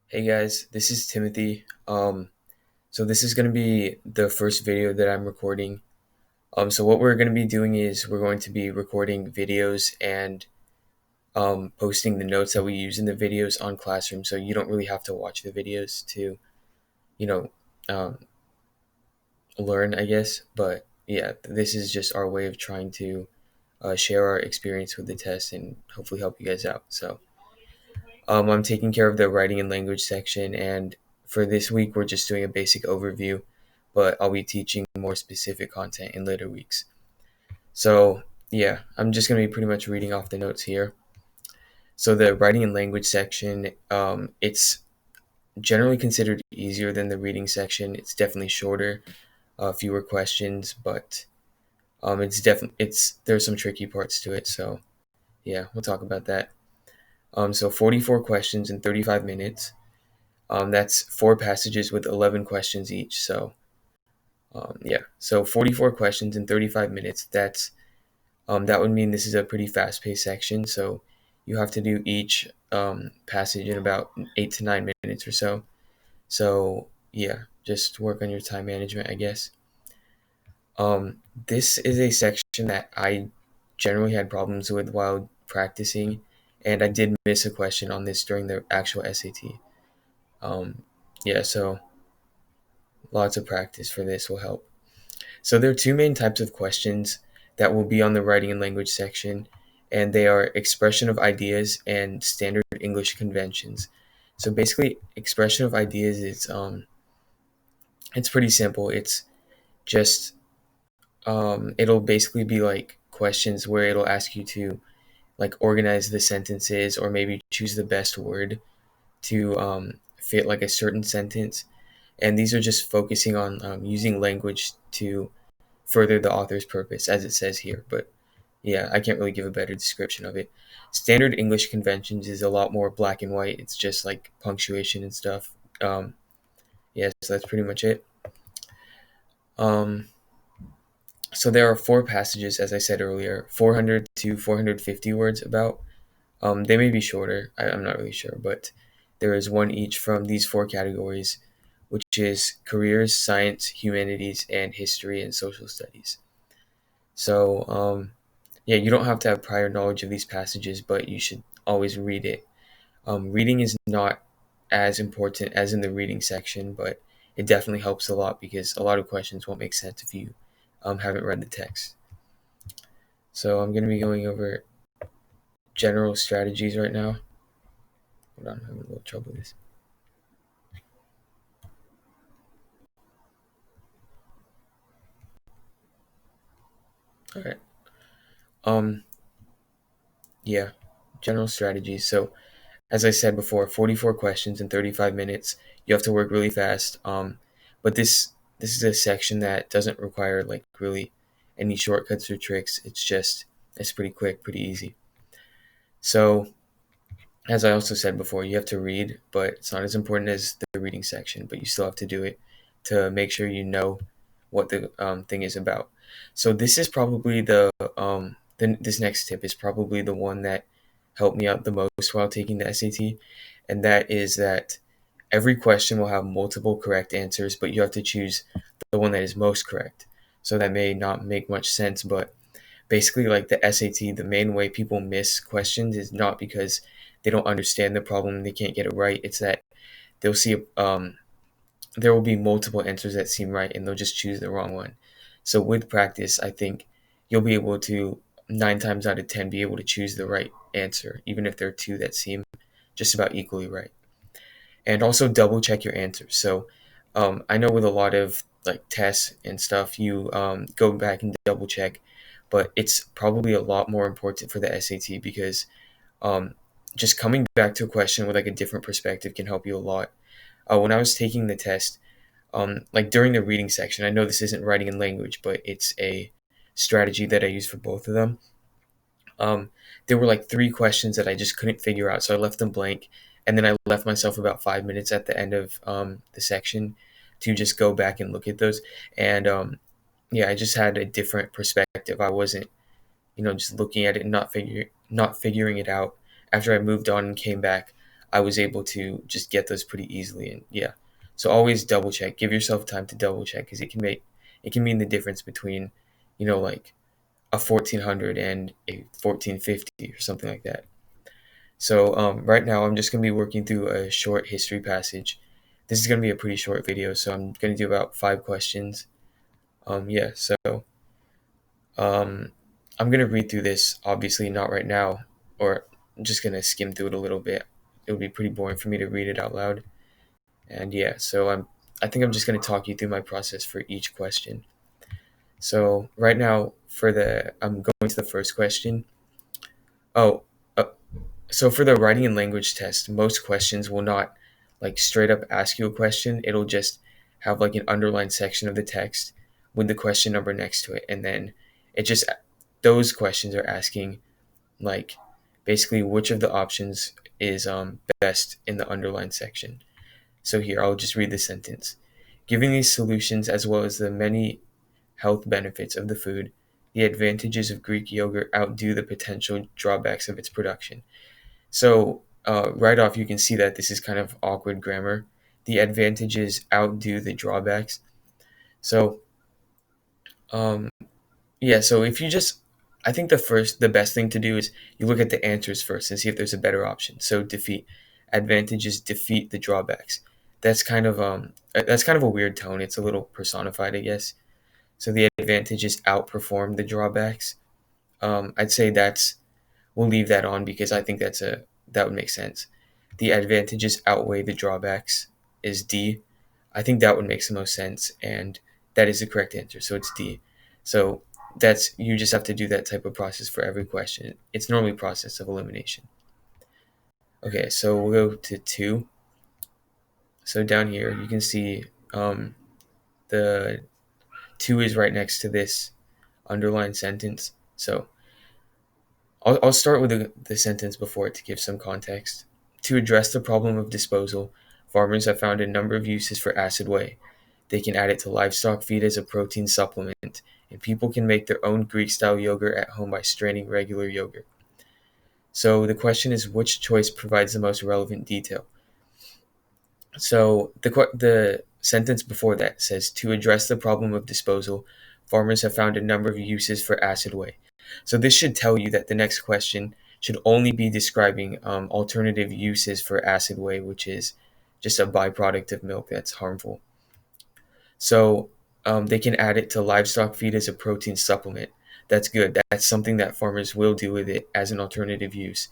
Hey guys, this is Timothy. So this is going to be the first video that I'm recording. So what we're going to be doing is we're going to be recording videos and posting the notes that we use in the videos on Classroom. So you don't really have to watch the videos to, you know, um, learn, I guess. But yeah, this is just our way of trying to share our experience with the test and hopefully help you guys out. So I'm taking care of the writing and language section, and for this week, we're just doing a basic overview, but I'll be teaching more specific content in later weeks. So, yeah, I'm just going to be pretty much reading off the notes here. So, the writing and language section, it's generally considered easier than the reading section. It's definitely shorter, fewer questions, but there's some tricky parts to it. So, yeah, we'll talk about that. So 44 questions in 35 minutes. That's four passages with 11 questions each. So, yeah, so 44 questions in 35 minutes. That would mean this is a pretty fast-paced section. So, you have to do each passage in about 8 to 9 minutes or so. So, yeah, just work on your time management, I guess. This is a section that I generally had problems with while practicing, and I did miss a question on this during the actual SAT. Yeah, so lots of practice for this will help. So there are two main types of questions that will be on the writing and language section, and they are expression of ideas and standard English conventions. So basically, expression of ideas is it's pretty simple. It's just it'll basically be like questions where it'll ask you to like organize the sentences or maybe choose the best word to fit like a certain sentence. And these are just focusing on using language to further the author's purpose, as it says here. But yeah, I can't really give a better description of it. Standard English conventions is a lot more black and white. It's just like punctuation and stuff. Yeah, so that's pretty much it. Um, so there are four passages, as I said earlier, 400 to 450 words about. They may be shorter. I'm not really sure, but there is one each from these four categories, which is careers, science, humanities, and history and social studies. So, yeah, you don't have to have prior knowledge of these passages, but you should always read it. Reading is not as important as in the reading section, but it definitely helps a lot because a lot of questions won't make sense if you haven't read the text. So I'm going to be going over general strategies right now. Hold on, I'm having a little trouble with this. All right. Um, yeah, general strategies. So as I said before, 44 questions in 35 minutes. You have to work really fast. But this is a section that doesn't require like really any shortcuts or tricks. It's pretty quick, pretty easy. So as I also said before, you have to read, but it's not as important as the reading section. But you still have to do it to make sure you know what the thing is about. So this is probably this next tip is probably the one that helped me out the most while taking the SAT, and that is that every question will have multiple correct answers, but you have to choose the one that is most correct. So that may not make much sense, but basically, like the SAT, the main way people miss questions is not because they don't understand the problem and they can't get it right. It's that they'll see there will be multiple answers that seem right and they'll just choose the wrong one. So with practice, I think you'll be able to 9 times out of 10 be able to choose the right answer, even if there are two that seem just about equally right. And also double check your answers. So I know with a lot of like tests and stuff, you go back and double check, but it's probably a lot more important for the SAT because um, just coming back to a question with like a different perspective can help you a lot. When I was taking the test, like during the reading section, I know this isn't writing in language, but it's a strategy that I use for both of them. Um, there were like three questions that I just couldn't figure out, so I left them blank, and then I left myself about 5 minutes at the end of the section to just go back and look at those. And yeah, I just had a different perspective. I wasn't, just looking at it and not figuring it out. After I moved on and came back, I was able to just get those pretty easily. And yeah, so always double check. Give yourself time to double check because it can mean the difference between, like a 1400 and a 1450 or something like that. So right now I'm just gonna be working through a short history passage. This is gonna be a pretty short video, so I'm gonna do about 5 questions. Yeah, so um, I'm gonna read through this. Obviously, not right now, or I'm just gonna skim through it a little bit. It would be pretty boring for me to read it out loud. And yeah, so I think I'm just gonna talk you through my process for each question. So right now, I'm going to the first question. Oh, uh, so for the writing and language test, most questions will not like straight up ask you a question. It'll just have like an underlined section of the text with the question number next to it, and then it just those questions are asking like basically which of the options is best in the underlined section. So here I'll just read the sentence. Given these solutions as well as the many health benefits of the food, the advantages of Greek yogurt outdo the potential drawbacks of its production. So right off, you can see that this is kind of awkward grammar. The advantages outdo the drawbacks. So um, yeah, so if you just, I think the best thing to do is you look at the answers first and see if there's a better option. So defeat, advantages defeat the drawbacks. That's kind of a weird tone. It's a little personified, I guess. So the advantages outperform the drawbacks. I'd say we'll leave that on because I think that would make sense. The advantages outweigh the drawbacks is D. I think that would make the most sense, and that is the correct answer. So it's D. So you just have to do that type of process for every question. It's normally process of elimination. Okay, so we'll go to 2. So down here you can see the 2 is right next to this underlined sentence. So I'll start with the sentence before it to give some context. To address the problem of disposal, farmers have found a number of uses for acid whey. They can add it to livestock feed as a protein supplement, and people can make their own Greek-style yogurt at home by straining regular yogurt. So the question is, which choice provides the most relevant detail? So the sentence before that says, to address the problem of disposal, farmers have found a number of uses for acid whey. So this should tell you that the next question should only be describing alternative uses for acid whey, which is just a byproduct of milk that's harmful. So they can add it to livestock feed as a protein supplement. That's good. That's something that farmers will do with it as an alternative use.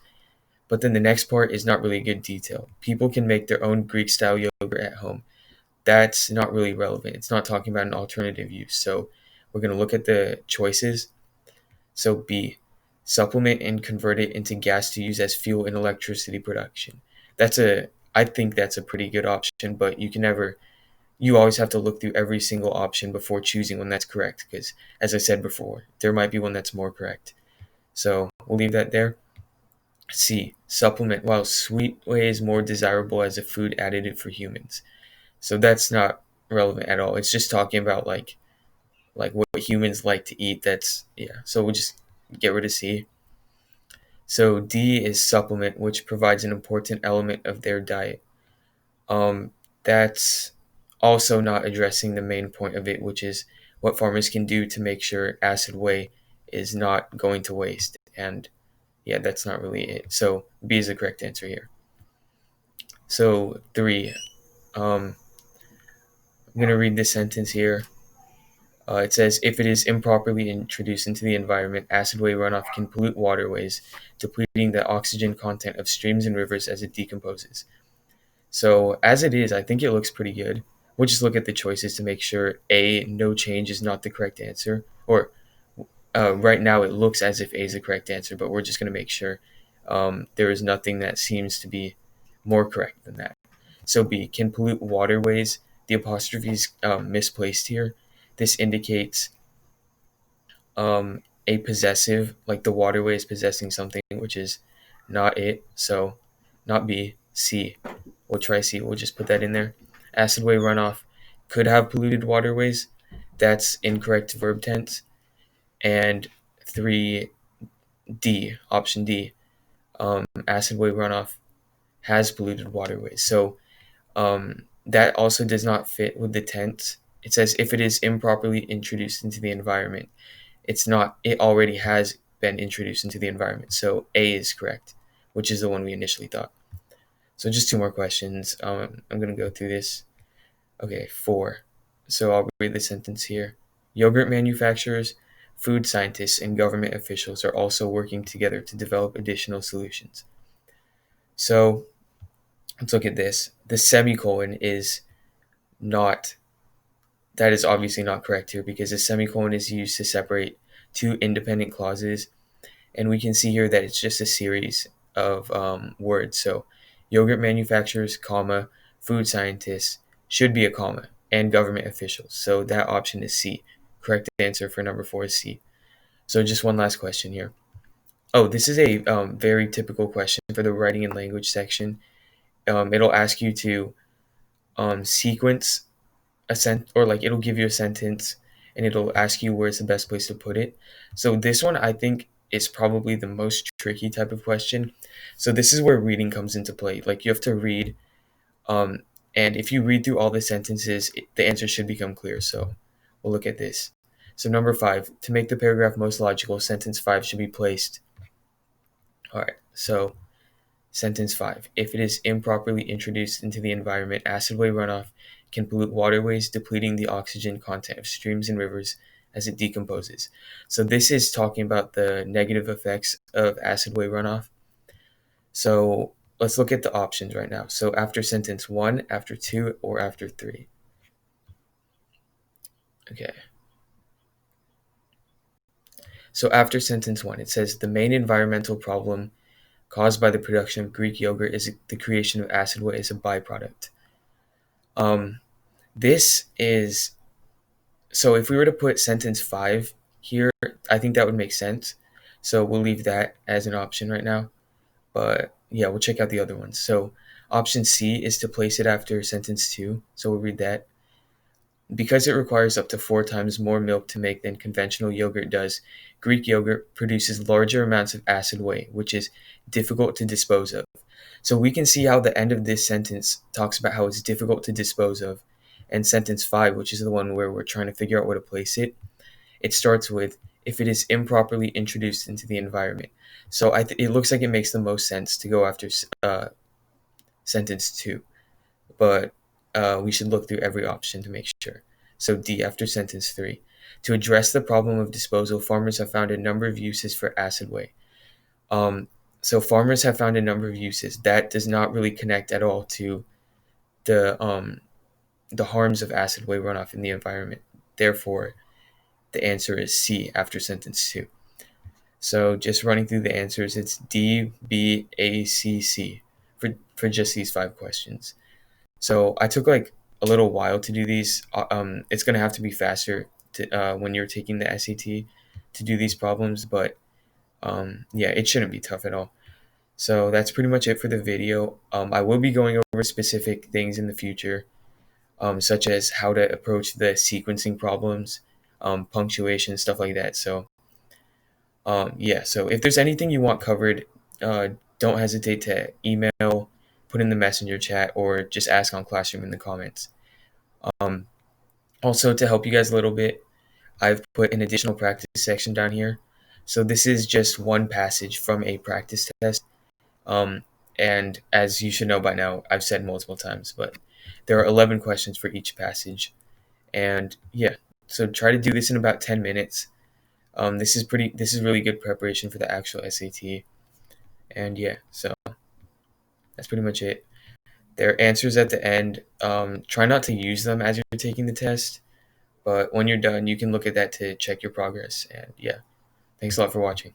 But then the next part is not really good detail. People can make their own Greek-style yogurt at home. That's not really relevant. It's not talking about an alternative use. So we're going to look at the choices. So B, supplement and convert it into gas to use as fuel in electricity production. I think that's a pretty good option, but you always have to look through every single option before choosing one that's correct, because as I said before, there might be one that's more correct. So we'll leave that there. C, supplement, while sweet whey is more desirable as a food additive for humans. So that's not relevant at all. It's just talking about like what humans like to eat. That's yeah. So we'll just get rid of C. So D is supplement, which provides an important element of their diet. That's also not addressing the main point of it, which is what farmers can do to make sure acid whey is not going to waste. And yeah, that's not really it. So B is the correct answer here. So 3, I'm going to read this sentence here. It says, if it is improperly introduced into the environment, acid whey runoff can pollute waterways, depleting the oxygen content of streams and rivers as it decomposes. So as it is, I think it looks pretty good. We'll just look at the choices to make sure A, no change is not the correct answer. Or right now it looks as if A is the correct answer, but we're just going to make sure there is nothing that seems to be more correct than that. So B, can pollute waterways. The apostrophe is misplaced here. This indicates a possessive, like the waterway is possessing something, which is not it. So not B, C. We'll try C. We'll just put that in there. Acid whey runoff could have polluted waterways. That's incorrect verb tense. And 3D, option D, acid whey runoff has polluted waterways. So that also does not fit with the tense. It says if it is improperly introduced into the environment. It's not, it already has been introduced into the environment. So A is correct, which is the one we initially thought. So just two more questions. I'm going to go through this. Okay, 4. So I'll read the sentence here. Yogurt manufacturers, food scientists, and government officials are also working together to develop additional solutions. So let's look at this. The semicolon is not, that is obviously not correct here because the semicolon is used to separate two independent clauses. And we can see here that it's just a series of words. So yogurt manufacturers, comma, food scientists should be a comma, and government officials. So that option is C. Correct answer for number 4 is C. So just one last question here. Oh, this is a very typical question for the writing and language section. It'll ask you to sequence a or like it'll give you a sentence and it'll ask you where's the best place to put it. So this one I think is probably the most tricky type of question. So this is where reading comes into play. Like you have to read, um, and if you read through all the sentences, the answer should become clear. So we'll look at this. So number 5, to make the paragraph most logical, sentence 5 should be placed. All right. So sentence 5. If it is improperly introduced into the environment, acidway runoff can pollute waterways, depleting the oxygen content of streams and rivers as it decomposes. So this is talking about the negative effects of acidway runoff. So let's look at the options right now. So after sentence 1, after 2, or after 3. Okay. So after sentence 1, it says the main environmental problem caused by the production of Greek yogurt is the creation of acidway as a byproduct. This is, so if we were to put sentence 5 here, I think that would make sense. So we'll leave that as an option right now. But yeah, we'll check out the other ones. So option C is to place it after sentence 2. So we'll read that. Because it requires up to 4 times more milk to make than conventional yogurt does, Greek yogurt produces larger amounts of acid whey, which is difficult to dispose of. So we can see how the end of this sentence talks about how it's difficult to dispose of. And sentence 5, which is the one where we're trying to figure out where to place it, it starts with, if it is improperly introduced into the environment. So it looks like it makes the most sense to go after sentence 2. But we should look through every option to make sure. So D, after sentence 3. To address the problem of disposal, farmers have found a number of uses for acid whey. So farmers have found a number of uses. That does not really connect at all to the harms of acid whey runoff in the environment. Therefore, the answer is C after sentence 2. So just running through the answers, it's D, B, A, C, C for just these 5 questions. So I took like a little while to do these. It's going to have to be faster when you're taking the SAT to do these problems, but yeah, it shouldn't be tough at all. So that's pretty much it for the video. I will be going over specific things in the future, such as how to approach the sequencing problems, punctuation, stuff like that. So yeah, so if there's anything you want covered, don't hesitate to email, put in the messenger chat, or just ask on Classroom in the comments. Also, to help you guys a little bit, I've put an additional practice section down here. So this is just one passage from a practice test. And as you should know by now, I've said multiple times, but there are 11 questions for each passage. And yeah, so try to do this in about 10 minutes. This is really good preparation for the actual SAT. And yeah, so that's pretty much it. There are answers at the end. Try not to use them as you're taking the test, but when you're done, you can look at that to check your progress. And yeah, thanks a lot for watching.